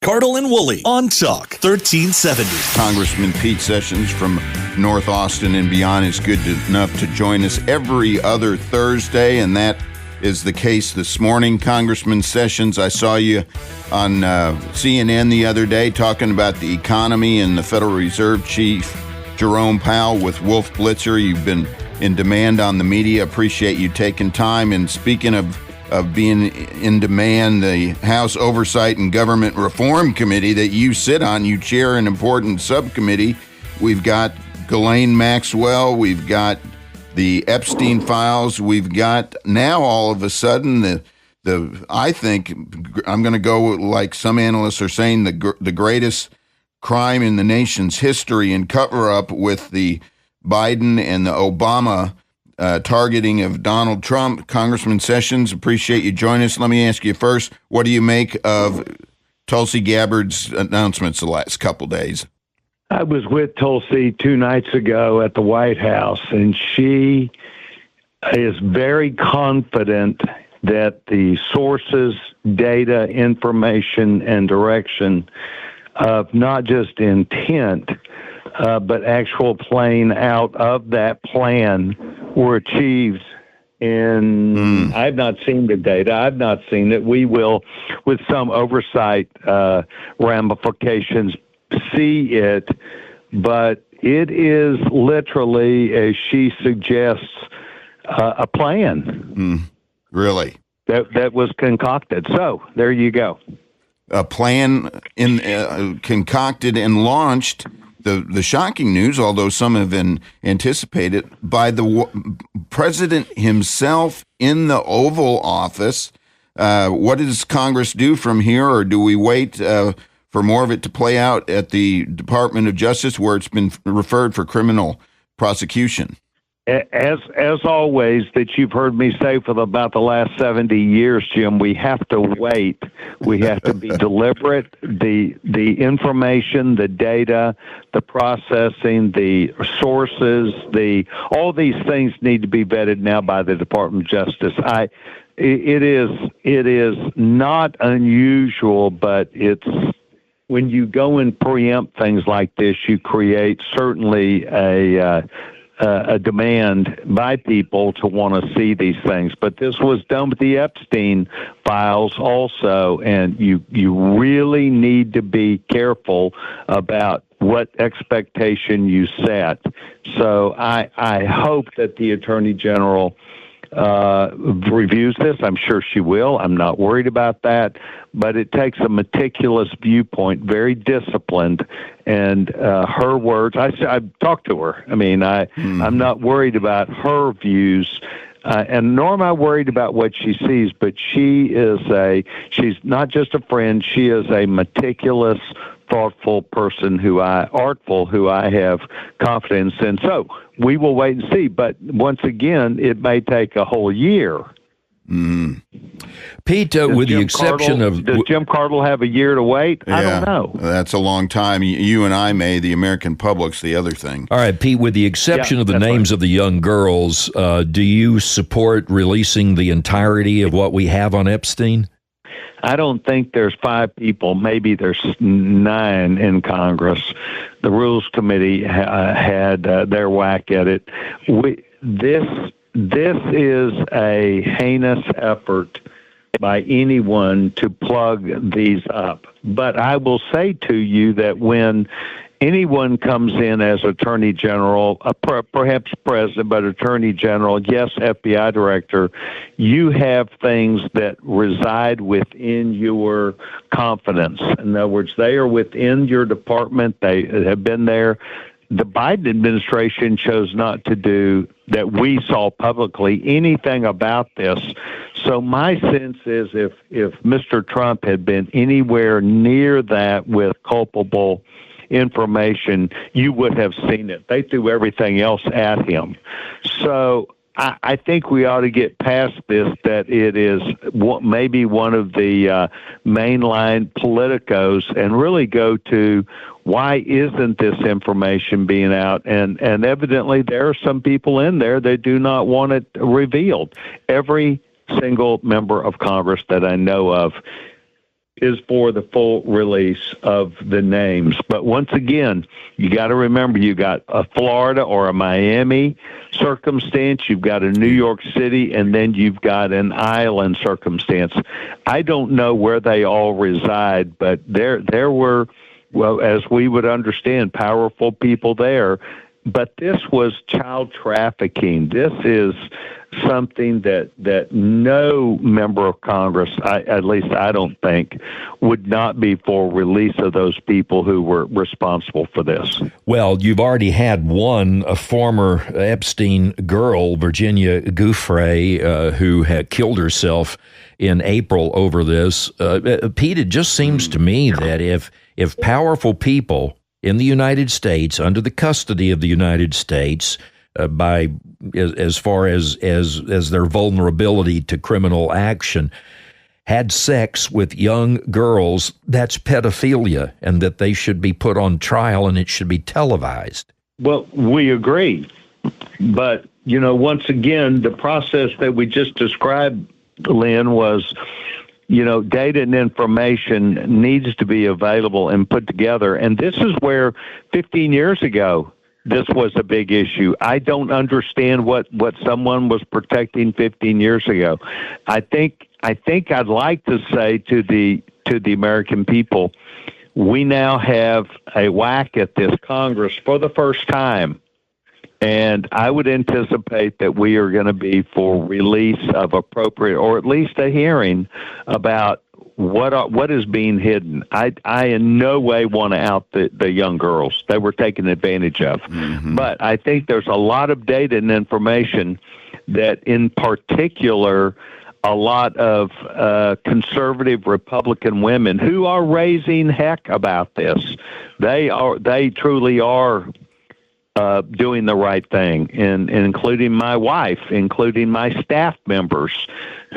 Cardle and Woolley on Talk 1370. Congressman Pete Sessions from North Austin and beyond is good enough to join us every other Thursday, and that is the case this morning. Congressman Sessions, I saw you on CNN the other day talking about the economy and the Federal Reserve Chief Jerome Powell with Wolf Blitzer. You've been in demand on the media. Appreciate you taking time. And speaking of being in demand, the House Oversight and Government Reform Committee that you sit on, you chair an important subcommittee. We've got Ghislaine Maxwell, we've got the Epstein files, we've got now all of a sudden the I think I'm going to go like some analysts are saying, the greatest crime in the nation's history and cover-up with the Biden and the Obama targeting of Donald Trump. Congressman Sessions, appreciate you joining us. Let me ask you first, what do you make of Tulsi Gabbard's announcements the last couple days? I was with Tulsi 2 nights ago at the White House, and she is very confident that the sources, data, information, and direction of not just intent, but actual playing out of that plan were achieved. And I've not seen the data. I've not seen it. We will, with some oversight ramifications, see it. But it is literally, as she suggests, a plan. Really? That was concocted. So there you go. A plan concocted and launched. The shocking news, although some have been anticipated, by the president himself in the Oval Office. What does Congress do from here, or do we wait for more of it to play out at the Department of Justice, where it's been referred for criminal prosecution? As always, that you've heard me say for about the last 70 years, Jim, we have to wait. We have to be deliberate. The information, the data, the processing, the sources, all these things need to be vetted now by the Department of Justice. It is not unusual, but it's when you go and preempt things like this, you create certainly a demand by people to want to see these things. But this was done with the Epstein files also, and you really need to be careful about what expectation you set. So I hope that the Attorney General reviews this. I'm sure she will. I'm not worried about that. But it takes a meticulous viewpoint, very disciplined, and her words. I've talked to her. I mean, I'm not worried about her views, and nor am I worried about what she sees. But she's not just a friend. She is a meticulous, thoughtful person artful, who I have confidence in. So we will wait and see. But once again, it may take a whole year. Pete, with the exception of... Does Jim Cardle have a year to wait? Yeah, I don't know. That's a long time. You and I may. The American public's the other thing. All right, Pete, with the exception of the names of the young girls, do you support releasing the entirety of what we have on Epstein? I don't think there's 5 people. Maybe there's 9 in Congress. The Rules Committee had their whack at it. This is a heinous effort by anyone to plug these up. But I will say to you that when anyone comes in as Attorney General, perhaps President, but Attorney General, yes, FBI Director, you have things that reside within your confidence. In other words, they are within your department. They have been there. The Biden administration chose not to do, that we saw publicly, anything about this. So my sense is if Mr. Trump had been anywhere near that with culpable information, you would have seen it. They threw everything else at him. So I think we ought to get past this, that it is maybe one of the mainline politicos, and really go to why isn't this information being out? And evidently there are some people in there that do not want it revealed. Every single member of Congress that I know of is for the full release of the names. But once again, you got to remember, you got a Florida or a Miami circumstance, you've got a New York City, and then you've got an island circumstance. I don't know where they all reside, but there were, well, as we would understand, powerful people there. But this was child trafficking. This is something that no member of Congress, at least I don't think, would not be for release of those people who were responsible for this. Well, you've already had a former Epstein girl, Virginia Giuffre, who had killed herself in April over this. Pete, it just seems to me that if powerful people in the United States, under the custody of the United States, by as far as their vulnerability to criminal action, had sex with young girls, that's pedophilia, and that they should be put on trial and it should be televised. Well, we agree. But, once again, the process that we just described, Lynn, was, data and information needs to be available and put together. And this is where 15 years ago, this was a big issue. I don't understand what someone was protecting 15 years ago. I think I'd like to say to the American people, we now have a whack at this Congress for the first time. And I would anticipate that we are going to be for release of appropriate, or at least a hearing about what is being hidden. I in no way want to out the young girls. They were taken advantage of. Mm-hmm. But I think there's a lot of data and information that, in particular, a lot of conservative Republican women who are raising heck about this. They truly are doing the right thing, and including my wife, including my staff members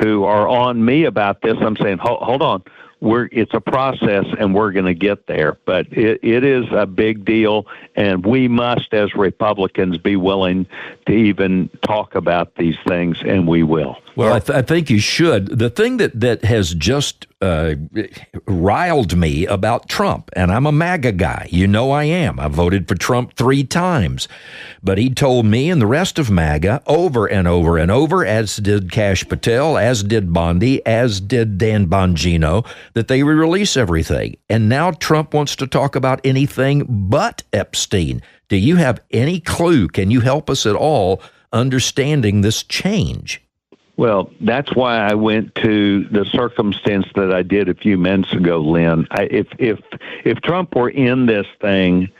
who are on me about this. I'm saying, hold on, it's a process, and we're going to get there. But it is a big deal, and we must, as Republicans, be willing to even talk about these things, and we will. Well, I think you should. The thing that has just riled me about Trump, and I'm a MAGA guy. I am. I voted for Trump 3 times. But he told me and the rest of MAGA over and over and over, as did Kash Patel, as did Bondi, as did Dan Bongino, that they would release everything. And now Trump wants to talk about anything but Epstein. Do you have any clue? Can you help us at all understanding this change? Well, that's why I went to the circumstance that I did a few minutes ago, Lynn. If Trump were in this thing,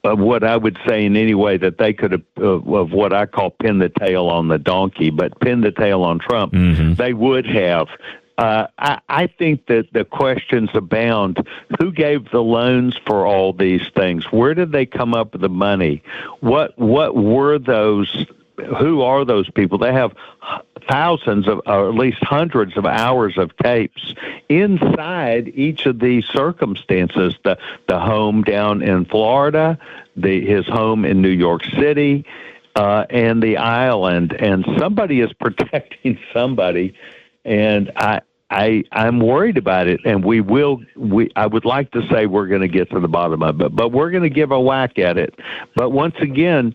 of what I would say in any way that they could have, of what I call pin the tail on the donkey, but pin the tail on Trump, mm-hmm. They would have. I think that the questions abound. Who gave the loans for all these things? Where did they come up with the money? What were those? Who are those people? They have thousands of, or at least hundreds of hours of tapes inside each of these circumstances. The home down in Florida, his home in New York City, and the island. And somebody is protecting somebody, and I'm worried about it. And I would like to say we're going to get to the bottom of it, but we're going to give a whack at it. But once again,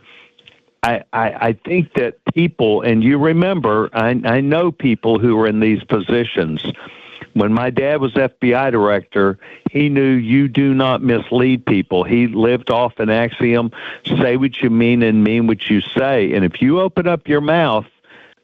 I think that people, and you remember, I know people who are in these positions. When my dad was FBI director, he knew you do not mislead people. He lived off an axiom, say what you mean and mean what you say. And if you open up your mouth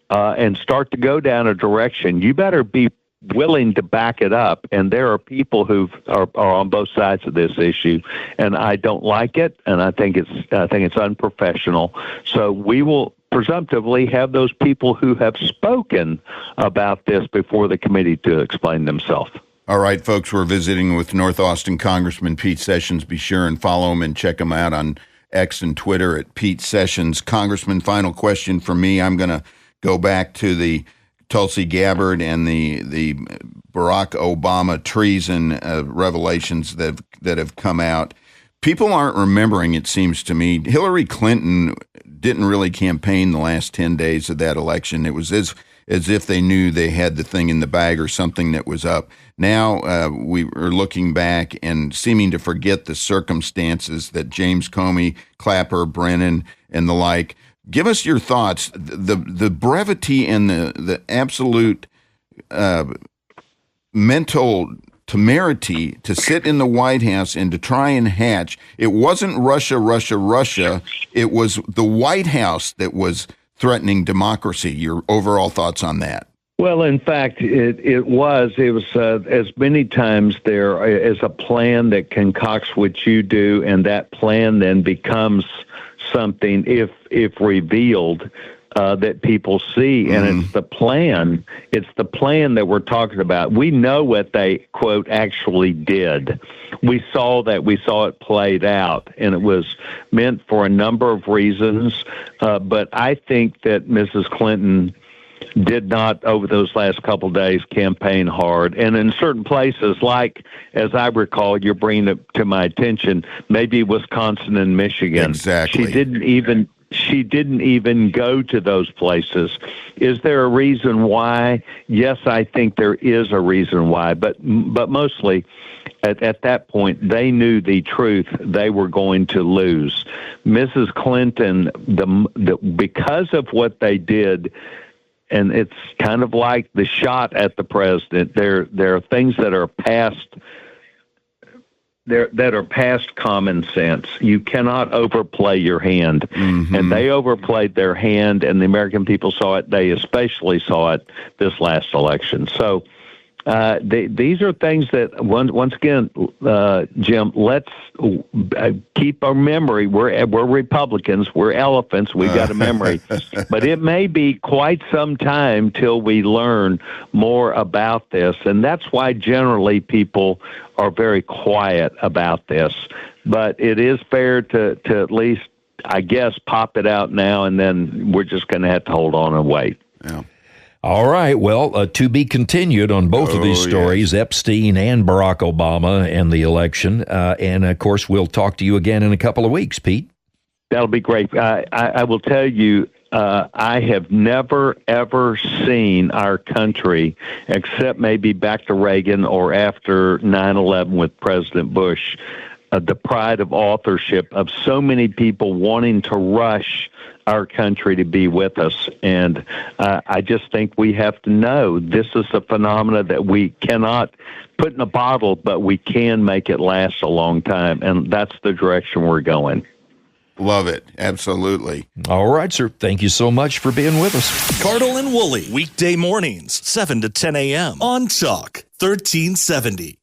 and start to go down a direction, you better be willing to back it up. And there are people who are on both sides of this issue, and I don't like it, and I think it's unprofessional. So we will presumptively have those people who have spoken about this before the committee to explain themselves. All right, folks, we're visiting with North Austin Congressman Pete Sessions. Be sure and follow him and check him out on X and Twitter at Pete Sessions. Congressman, final question from me. I'm going to go back to the Tulsi Gabbard and the Barack Obama treason revelations that have come out. People aren't remembering, it seems to me. Hillary Clinton didn't really campaign the last 10 days of that election. It was as if they knew they had the thing in the bag or something that was up. Now we are looking back and seeming to forget the circumstances that James Comey, Clapper, Brennan, and the like. Give us your thoughts. The brevity and the absolute mental temerity to sit in the White House and to try and hatch. It wasn't Russia. It was the White House that was threatening democracy. Your overall thoughts on that? Well, in fact, it was as many times there is a plan that concocts what you do, and that plan then becomes something if revealed that people see, and it's the plan that we're talking about. We know what they, quote, actually did. We saw it played out, and it was meant for a number of reasons, but I think that Mrs. Clinton did not, over those last couple of days, campaign hard. And in certain places, like, as I recall, you're bringing it to my attention, maybe Wisconsin and Michigan. Exactly. She didn't even go to those places. Is there a reason why? Yes, I think there is a reason why, but mostly at that point, they knew the truth. They were going to lose. Mrs. Clinton, because of what they did, and it's kind of like the shot at the president. There are things that are past common sense. You cannot overplay your hand. And they overplayed their hand, and the American people saw it. They especially saw it this last election. So these are things that, once again, Jim, let's keep our memory. We're Republicans. We're elephants. We've got a memory. But it may be quite some time till we learn more about this. And that's why generally people are very quiet about this. But it is fair to at least, I guess, pop it out now, and then we're just going to have to hold on and wait. Yeah. All right. Well, to be continued on both of these stories, yes. Epstein and Barack Obama and the election. And, of course, we'll talk to you again in a couple of weeks, Pete. That'll be great. I will tell you, I have never, ever seen our country, except maybe back to Reagan or after 9/11 with President Bush, the pride of authorship of so many people wanting to rush our country to be with us. And I just think we have to know this is a phenomena that we cannot put in a bottle, but we can make it last a long time. And that's the direction we're going. Love it. Absolutely. All right, sir. Thank you so much for being with us. Cardle and Woolley, weekday mornings, 7 to 10 a.m. on Talk 1370.